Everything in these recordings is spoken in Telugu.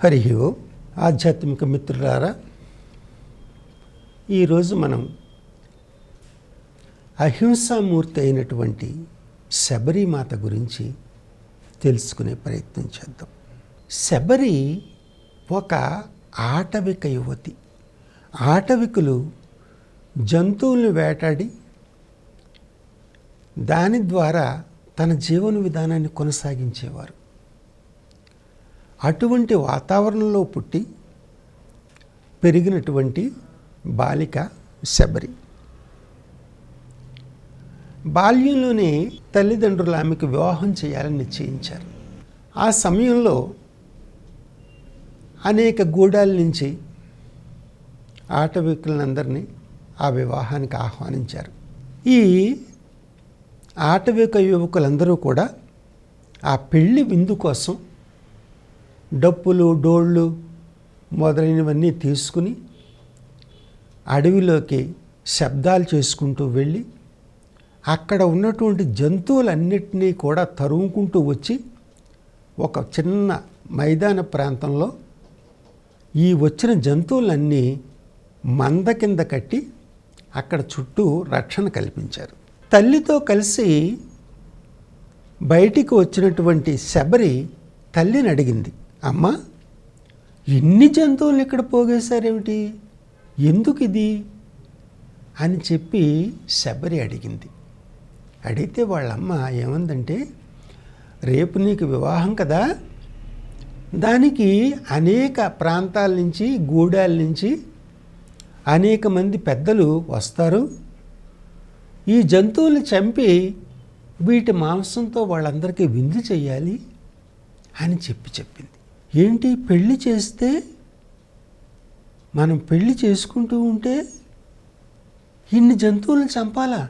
హరి ఓం. ఆధ్యాత్మిక మిత్రులారా, ఈరోజు మనం అహింసామూర్తి అయినటువంటి శబరిమాత గురించి తెలుసుకునే ప్రయత్నం చేద్దాం. శబరి ఒక ఆటవిక యువతి. ఆటవికులు జంతువులను వేటాడి దాని ద్వారా తన జీవన విధానాన్ని కొనసాగించేవారు. అటువంటి వాతావరణంలో పుట్టి పెరిగినటువంటి బాలిక శబరి. బాల్యంలోనే తల్లిదండ్రులు ఆమెకు వివాహం చేయాలని నిశ్చయించారు. ఆ సమయంలో అనేక గూడాల నుంచి ఆటవికులందరినీ ఆ వివాహానికి ఆహ్వానించారు. ఈ ఆటవిక యువకులందరూ కూడా ఆ పెళ్లి విందు కోసం డప్పులు, డోళ్ళు మొదలైనవన్నీ తీసుకుని అడవిలోకి శబ్దాలు చేసుకుంటూ వెళ్ళి అక్కడ ఉన్నటువంటి జంతువులన్నిటినీ కూడా తరుముకుంటూ వచ్చి ఒక చిన్న మైదాన ప్రాంతంలో ఈ వచ్చిన జంతువులన్నీ మంద కింద కట్టి అక్కడ చుట్టూ రక్షణ కల్పించారు. తల్లితో కలిసి బయటికి వచ్చినటువంటి శబరి తల్లిని అడిగింది, అమ్మా, ఎన్ని జంతువులు ఇక్కడ పోగేశారేమిటి, ఎందుకు ఇది అని చెప్పి శబరి అడిగింది. అడిగితే వాళ్ళమ్మ ఏమందంటే, రేపు నీకు వివాహం కదా, దానికి అనేక ప్రాంతాల నుంచి గూడాల నుంచి అనేక మంది పెద్దలు వస్తారు. ఈ జంతువులు చంపి వీటి మాంసంతో వాళ్ళందరికీ విందు చేయాలి అని చెప్పింది. ఏంటి, పెళ్ళి చేస్తే మనం పెళ్ళి చేసుకుంటూ ఉంటే ఇన్ని జంతువులను చంపాలా?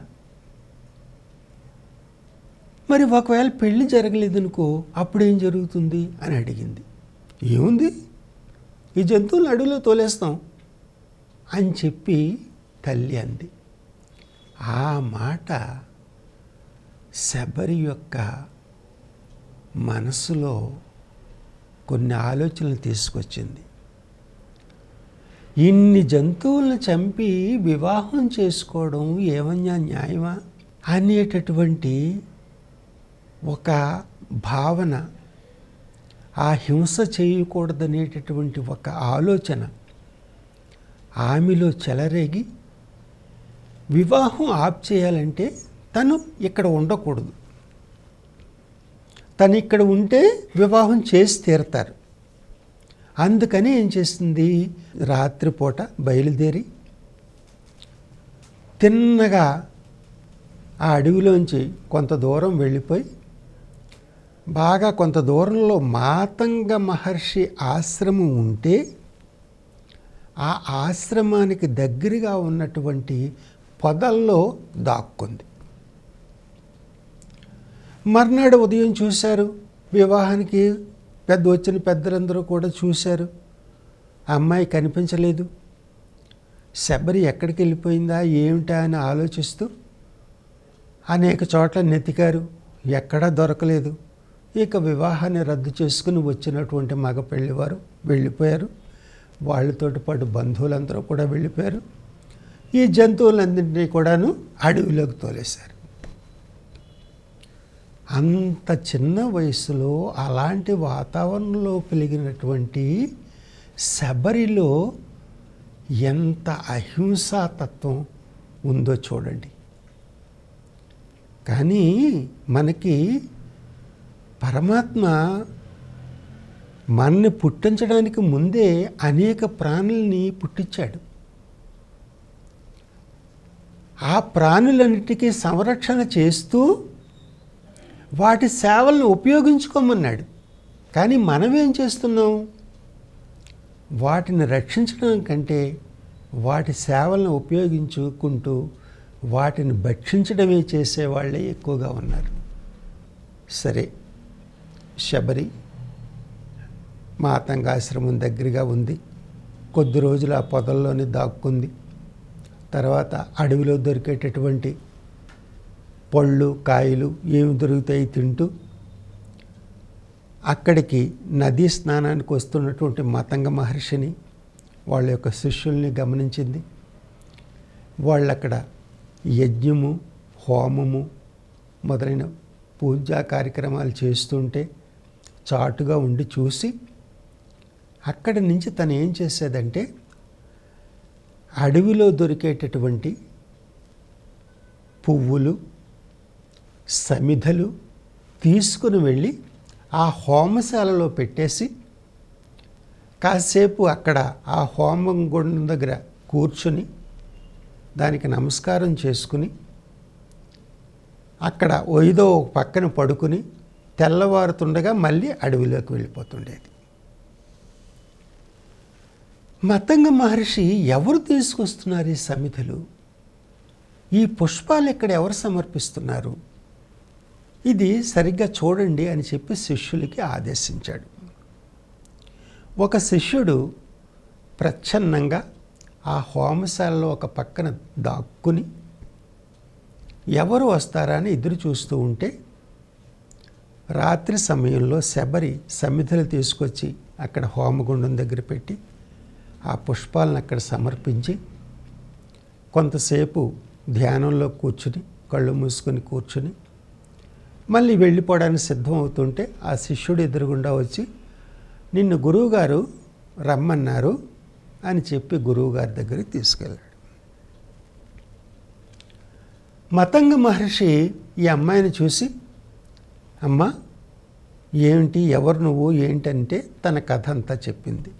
మరి ఒకవేళ పెళ్ళి జరగలేదనుకో అప్పుడేం జరుగుతుంది అని అడిగింది. ఏముంది, ఈ జంతువులను అడవిలో తోలేస్తాం అని చెప్పి తల్లి అంది. ఆ మాట శబరి యొక్క మనసులో కొన్ని ఆలోచనలు తీసుకొచ్చింది. ఇన్ని జంతువులను చంపి వివాహం చేసుకోవడం ఏమన్నా న్యాయమా అనేటటువంటి ఒక భావన, ఆ హింస చేయకూడదనేటటువంటి ఒక ఆలోచన ఆమెలో చెలరేగి వివాహం ఆప్ చేయాలంటే తను ఇక్కడ ఉండకూడదు, తను ఇక్కడ ఉంటే వివాహం చేసి తీరతారు. అందుకని ఏం చేస్తుంది, రాత్రిపూట బయలుదేరి తిన్నగా ఆ అడవిలోంచి కొంత దూరం వెళ్ళిపోయి బాగా కొంత దూరంలో మాతంగ మహర్షి ఆశ్రమం ఉంటే ఆ ఆశ్రమానికి దగ్గరగా ఉన్నటువంటి పొదల్లో దాక్కుంది. మర్నాడు ఉదయం చూశారు, వివాహానికి వచ్చిన పెద్దలందరూ కూడా చూశారు, ఆ అమ్మాయి కనిపించలేదు. శబరి ఎక్కడికి వెళ్ళిపోయిందా ఏమిటా అని ఆలోచిస్తూ అనేక చోట్ల నెతికారు, ఎక్కడా దొరకలేదు. ఇక వివాహాన్ని రద్దు చేసుకుని వచ్చినటువంటి మగ పెళ్లివారు వెళ్ళిపోయారు. వాళ్ళతోటి పాటు బంధువులందరూ కూడా వెళ్ళిపోయారు. ఈ జంతువులన్నింటినీ కూడాను అడవిలోకి తోలేశారు. అంత చిన్న వయసులో అలాంటి వాతావరణంలో పెరిగినటువంటి శబరిలో ఎంత అహింసాతత్వం ఉందో చూడండి. కానీ మనకి పరమాత్మ మనని పుట్టించడానికి ముందే అనేక ప్రాణుల్ని పుట్టించాడు. ఆ ప్రాణులన్నిటికీ సంరక్షణ చేస్తూ వాటి సేవలను ఉపయోగించుకోమన్నాడు. కానీ మనమేం చేస్తున్నాం, వాటిని రక్షించడం కంటే వాటి సేవలను ఉపయోగించుకుంటూ వాటిని భక్షించడమే చేసేవాళ్ళే ఎక్కువగా ఉన్నారు. సరే, శబరి మాతంగాశ్రమం దగ్గరగా ఉంది. కొద్ది రోజులు ఆ పొదల్లోనే దాక్కుంది. తర్వాత అడవిలో దొరికేటటువంటి పళ్ళు, కాయలు ఏమి దొరుకుతాయి తింటూ అక్కడికి నదీ స్నానానికి వస్తున్నటువంటి మతంగ మహర్షిని, వాళ్ళ యొక్క శిష్యుల్ని గమనించింది. వాళ్ళక్కడ యజ్ఞము, హోమము మొదలైన పూజా కార్యక్రమాలు చేస్తుంటే చాటుగా ఉండి చూసి అక్కడి నుంచి తను ఏం చేసేదంటే అడవిలో దొరికేటటువంటి పువ్వులు, సమిధలు తీసుకుని వెళ్ళి ఆ హోమశాలలో పెట్టేసి కాసేపు అక్కడ ఆ హోమం గుండం దగ్గర కూర్చుని దానికి నమస్కారం చేసుకుని అక్కడ ఏదో ఒక పక్కన పడుకుని తెల్లవారుతుండగా మళ్ళీ అడవిలోకి వెళ్ళిపోతుండేది. మతంగ మహర్షి ఎవరు తీసుకొస్తున్నారు ఈ సమిధలు, ఈ పుష్పాలు ఇక్కడ ఎవరు సమర్పిస్తున్నారు, ఇది సరిగ్గా చూడండి అని చెప్పి శిష్యులకి ఆదేశించాడు. ఒక శిష్యుడు ప్రచ్ఛన్నంగా ఆ హోమశాలలో ఒక పక్కన దాక్కుని ఎవరు వస్తారా అని ఎదురు చూస్తూ ఉంటే రాత్రి సమయంలో శబరి సమిధలు తీసుకొచ్చి అక్కడ హోమగుండం దగ్గర పెట్టి ఆ పుష్పాలను అక్కడ సమర్పించి కొంతసేపు ధ్యానంలో కూర్చుని కళ్ళు మూసుకొని కూర్చుని మళ్ళీ వెళ్ళిపోవడానికి సిద్ధం అవుతుంటే ఆ శిష్యుడు ఎదురుగుండా వచ్చి నిన్ను గురువుగారు రమ్మన్నారు అని చెప్పి గురువుగారి దగ్గరికి తీసుకెళ్ళాడు. మతంగ మహర్షి ఈ అమ్మాయిని చూసి, అమ్మ ఏమిటి, ఎవరు నువ్వు ఏంటంటే తన కథ అంతా చెప్పింది.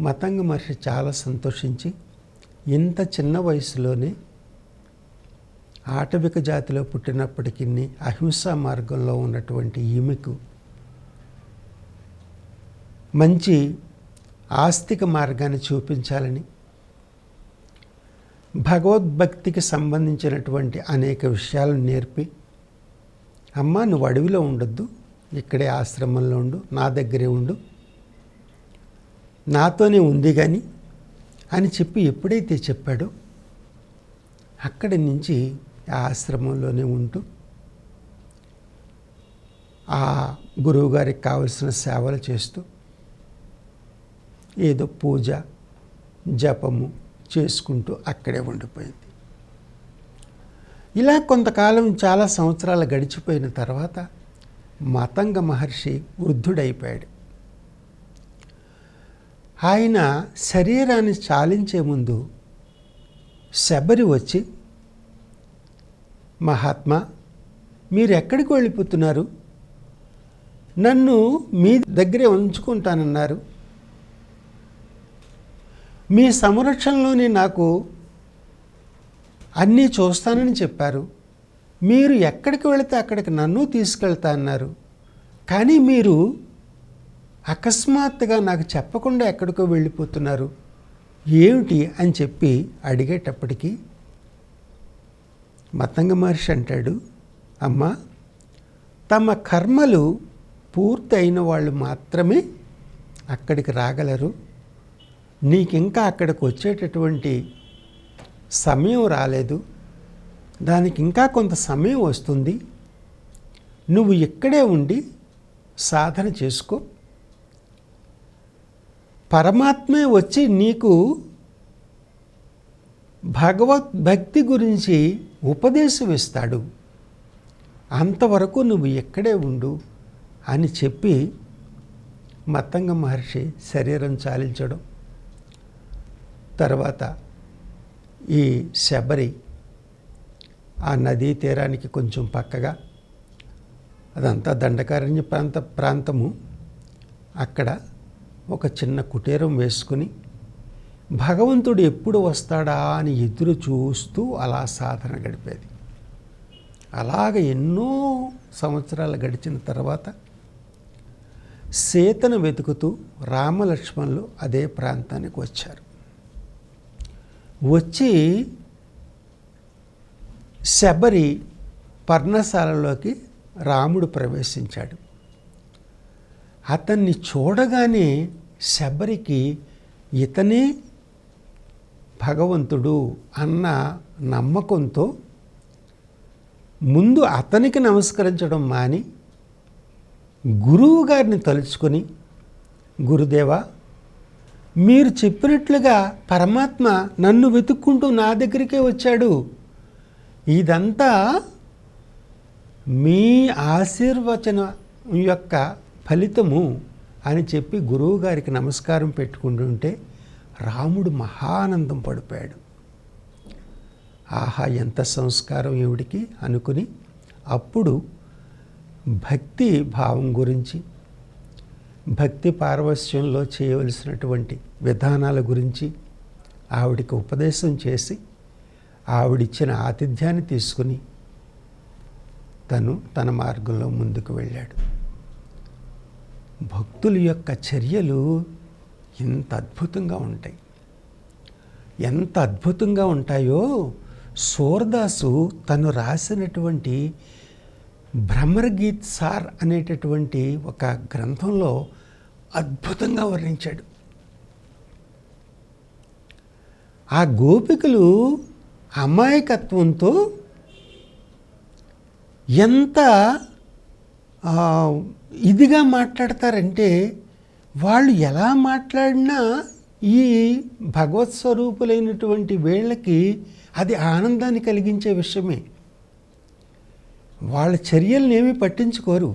మతంగ మహర్షి చాలా సంతోషించి ఇంత చిన్న వయసులోనే ఆటవిక జాతిలో పుట్టినప్పటికీ అహింసా మార్గంలో ఉన్నటువంటి ఈమెకు మంచి ఆస్తిక మార్గాన్ని చూపించాలని, భగవద్భక్తికి సంబంధించినటువంటి అనేక విషయాలను నేర్పి, అమ్మ నువ్వు అడవిలో ఉండొద్దు, ఇక్కడే ఆశ్రమంలో ఉండు, నా దగ్గరే ఉండు, నాతోనే ఉంది కానీ అని చెప్పి ఎప్పుడైతే చెప్పాడో అక్కడి నుంచి ఆ ఆశ్రమంలోనే ఉంటూ ఆ గురువుగారికి కావలసిన సేవలు చేస్తూ ఏదో పూజ జపము చేసుకుంటూ అక్కడే ఉండిపోయింది. ఇలా కొంతకాలం చాలా సంవత్సరాలు గడిచిపోయిన తర్వాత మతంగ మహర్షి వృద్ధుడైపోయాడు. ఆయన శరీరాన్ని చాలించే ముందు శబరి వచ్చి, మహాత్మా మీరు ఎక్కడికి వెళ్ళిపోతున్నారు, నన్ను మీ దగ్గరే ఉంచుకుంటానన్నారు, మీ సంరక్షణలోనే నాకు అన్నీ చూస్తానని చెప్పారు, మీరు ఎక్కడికి వెళితే అక్కడికి నన్ను తీసుకెళ్తా అన్నారు, కానీ మీరు అకస్మాత్తుగా నాకు చెప్పకుండా ఎక్కడికో వెళ్ళిపోతున్నారు ఏమిటి అని చెప్పి అడిగేటప్పటికీ మతంగ మహర్షి అంటాడు, అమ్మా తమ కర్మలు పూర్తయిన వాళ్ళు మాత్రమే అక్కడికి రాగలరు, నీకింకా అక్కడికి వచ్చేటటువంటి సమయం రాలేదు, దానికి ఇంకా కొంత సమయం వస్తుంది, నువ్వు ఇక్కడే ఉండి సాధన చేసుకో, పరమాత్మే వచ్చి నీకు భగవద్భక్తి గురించి ఉపదేశం ఇస్తాడు, అంతవరకు నువ్వు ఇక్కడే ఉండు అని చెప్పి మతంగ మహర్షి శరీరం చాలించడం. తర్వాత ఈ శబరి ఆ నదీ తీరానికి కొంచెం పక్కగా, అదంతా దండకారణ్య ప్రాంతము, అక్కడ ఒక చిన్న కుటీరం వేసుకుని భగవంతుడు ఎప్పుడు వస్తాడా అని ఎదురు చూస్తూ అలా సాధన గడిపేది. అలాగ ఎన్నో సంవత్సరాలు గడిచిన తర్వాత సీతను వెతుకుతూ రామలక్ష్మణులు అదే ప్రాంతానికి వచ్చారు. వచ్చి శబరి పర్ణశాలలోకి రాముడు ప్రవేశించాడు. అతన్ని చూడగానే శబరికి ఇతనే భగవంతుడు అన్న నమ్మకంతో ముందు అతనికి నమస్కరించడం మాని గురువు గారిని తలుచుకొని, గురుదేవా, మీరు చెప్పినట్లుగా పరమాత్మ నన్ను వెతుక్కుంటూ నా దగ్గరికే వచ్చాడు, ఇదంతా మీ ఆశీర్వచన యొక్క ఫలితము అని చెప్పి గురువు గారికి నమస్కారం పెట్టుకుంటుంటే రాముడు మహానందం పడిపోయాడు. ఆహా, ఎంత సంస్కారం ఈవిడికి అనుకుని అప్పుడు భక్తి భావం గురించి, భక్తి పారవస్యంలో చేయవలసినటువంటి విధానాల గురించి ఆవిడికి ఉపదేశం చేసి ఆవిడిచ్చిన ఆతిథ్యాన్ని తీసుకుని తన మార్గంలో ముందుకు వెళ్ళాడు. భక్తుల యొక్క చర్యలు ఎంత అద్భుతంగా ఉంటాయి. ఎంత అద్భుతంగా ఉంటాయో సూరదాసు తను రాసినటువంటి భ్రమరగీత్ సార్ అనేటటువంటి ఒక గ్రంథంలో అద్భుతంగా వర్ణించాడు. ఆ గోపికలు అమాయకత్వంతో ఎంత ఇదిగా మాట్లాడతారంటే, వాళ్ళు ఎలా మాట్లాడినా ఈ భగవత్ స్వరూపులైనటువంటి వీళ్ళకి అది ఆనందాన్ని కలిగించే విషయమే. వాళ్ళ చర్యలను ఏమీ పట్టించుకోరు.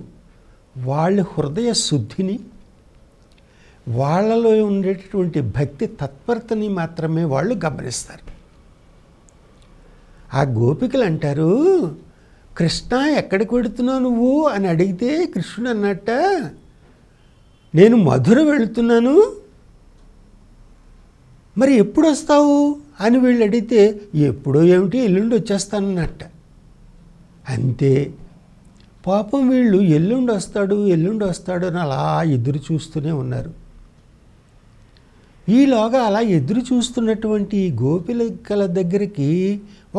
వాళ్ళ హృదయ శుద్ధిని, వాళ్ళలో ఉండేటటువంటి భక్తి తత్పరతని మాత్రమే వాళ్ళు గమనిస్తారు. ఆ గోపికలు అంటారు, కృష్ణ ఎక్కడికి వెళుతున్నావు నువ్వు అని అడిగితే కృష్ణుడు అన్నట్ట, నేను మధుర వెళుతున్నాను, మరి ఎప్పుడు వస్తావు అని వీళ్ళు అడిగితే, ఎప్పుడో ఏమిటి, ఎల్లుండి వచ్చేస్తానన్నట్ట. అంతే. పాపం వీళ్ళు ఎల్లుండి వస్తాడు అని అలా ఎదురు చూస్తూనే ఉన్నారు. ఈలోగా అలా ఎదురు చూస్తున్నటువంటి గోపికల దగ్గరికి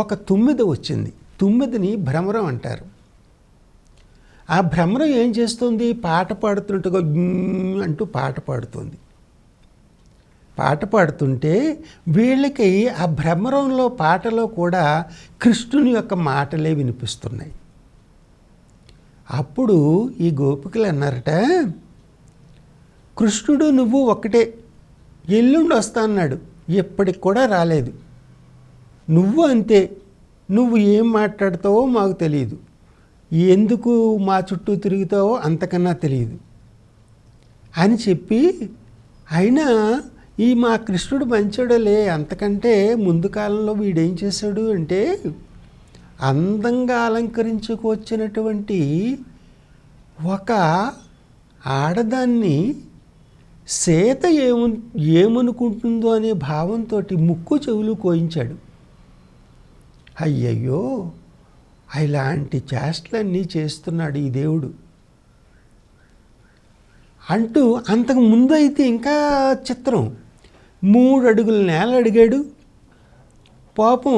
ఒక తుమ్మెద వచ్చింది. తుమ్మెదని భ్రమరం అంటారు. ఆ భ్రమరం ఏం చేస్తుంది, పాట పాడుతున్నట్టుగా అంటూ పాట పాడుతుంది. పాట పాడుతుంటే వీళ్ళకి ఆ భ్రమరంలో పాటలో కూడా కృష్ణుని యొక్క మాటలే వినిపిస్తున్నాయి. అప్పుడు ఈ గోపికలు అన్నారట, కృష్ణుడు నువ్వు ఒకటే, ఎల్లుండి వస్తా అన్నాడు, ఎప్పటికి కూడా రాలేదు. నువ్వు అంతే, నువ్వు ఏం మాట్లాడతావో మాకు తెలియదు, ఎందుకు మా చుట్టూ తిరుగుతావో అంతకన్నా తెలియదు అని చెప్పి, అయినా ఈ మా కృష్ణుడు మంచోడలే, అంతకంటే ముందు కాలంలో వీడేం చేశాడు అంటే, అందంగా అలంకరించుకొచ్చినటువంటి ఒక ఆడదాన్ని సీత ఏమనుకుంటుందో అనే భావంతో ముక్కు చెవులు కోయించాడు. అయ్యయ్యో, ఇలాంటి చేష్టలన్నీ చేస్తున్నాడు ఈ దేవుడు అంటూ, అంతకు ముందు అయితే ఇంకా చిత్రం, 3 అడుగుల నేల అడిగాడు. పాపం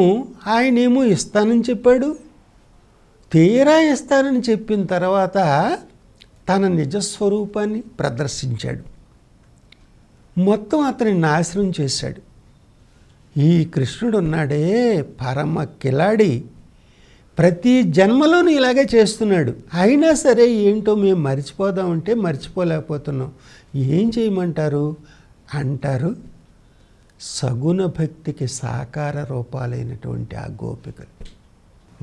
ఆయనేమో ఇస్తానని చెప్పాడు. తీరా ఇస్తానని చెప్పిన తర్వాత తన నిజస్వరూపాన్ని ప్రదర్శించాడు. మొత్తం అతని నాశనం చేశాడు. ఈ కృష్ణుడు ఉన్నాడే పరమ కిలాడి, ప్రతి జన్మలోనూ ఇలాగే చేస్తున్నాడు. అయినా సరే ఏంటో మేము మర్చిపోదామంటే మర్చిపోలేకపోతున్నాం. ఏం చేయమంటారు అంటారు సగుణ భక్తికి సాకార రూపాలైనటువంటి ఆ గోపికలు.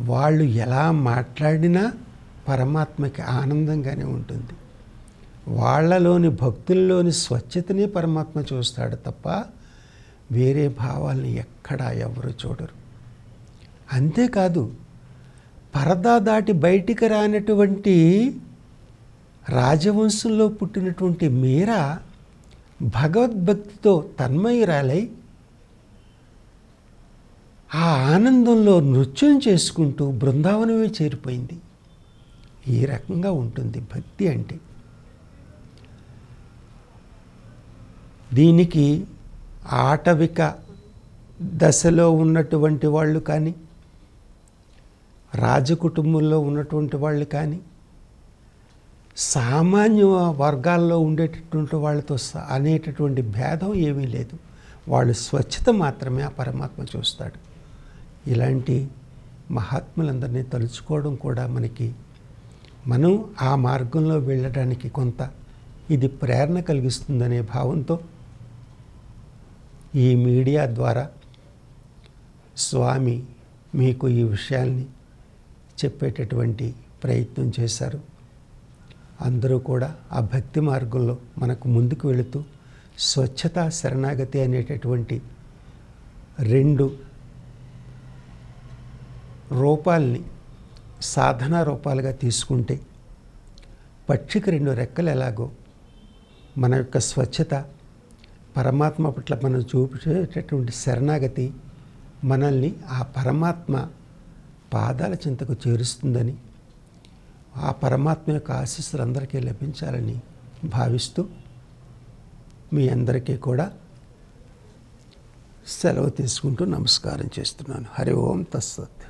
వాళ్ళు ఎలా మాట్లాడినా పరమాత్మకి ఆనందంగానే ఉంటుంది. వాళ్ళలోని భక్తుల్లోని స్వచ్ఛతని పరమాత్మ చూస్తాడు తప్ప వేరే భావాల్ని ఎక్కడా ఎవరు చూడరు. అంతేకాదు, పరదా దాటి బయటికి రానటువంటి రాజవంశంలో పుట్టినటువంటి మీరా భగవద్భక్తితో తన్మయురాలై ఆ ఆనందంలో నృత్యం చేసుకుంటూ బృందావనమే చేరిపోయింది. ఈ రకంగా ఉంటుంది భక్తి అంటే. దీనికి ఆటవిక దశలో ఉన్నటువంటి వాళ్ళు కానీ, రాజకుటుంబంలో ఉన్నటువంటి వాళ్ళు కానీ, సామాన్య వర్గాల్లో ఉండేటటువంటి వాళ్ళతో అనేటటువంటి భేదం ఏమీ లేదు. వాళ్ళు స్వచ్ఛత మాత్రమే ఆ పరమాత్మ చూస్తాడు. ఇలాంటి మహాత్ములందరినీ తలుచుకోవడం కూడా మనకి మనం ఆ మార్గంలో వెళ్ళడానికి కొంత ఇది ప్రేరణ కలిగిస్తుందనే భావంతో ఈ మీడియా ద్వారా స్వామి మీకు ఈ విషయాల్ని చెప్పేటటువంటి ప్రయత్నం చేశారు. అందరూ కూడా ఆ భక్తి మార్గంలో మనకు ముందుకు వెళుతూ స్వచ్ఛత, శరణాగతి అనేటటువంటి 2 రూపాల్ని సాధనా రూపాలుగా తీసుకుంటే పక్షికి 2 రెక్కలు ఎలాగో మన యొక్క స్వచ్ఛత, పరమాత్మ పట్ల మనం చూపించేటటువంటి శరణాగతి మనల్ని ఆ పరమాత్మ పాదాల చెంతకు చేరుస్తుందని, ఆ పరమాత్మ యొక్క ఆశీస్సులు అందరికీ లభించాలని భావిస్తూ మీ అందరికీ కూడా సెలవు తీసుకుంటూ నమస్కారం చేస్తున్నాను. హరి ఓం తత్సత్.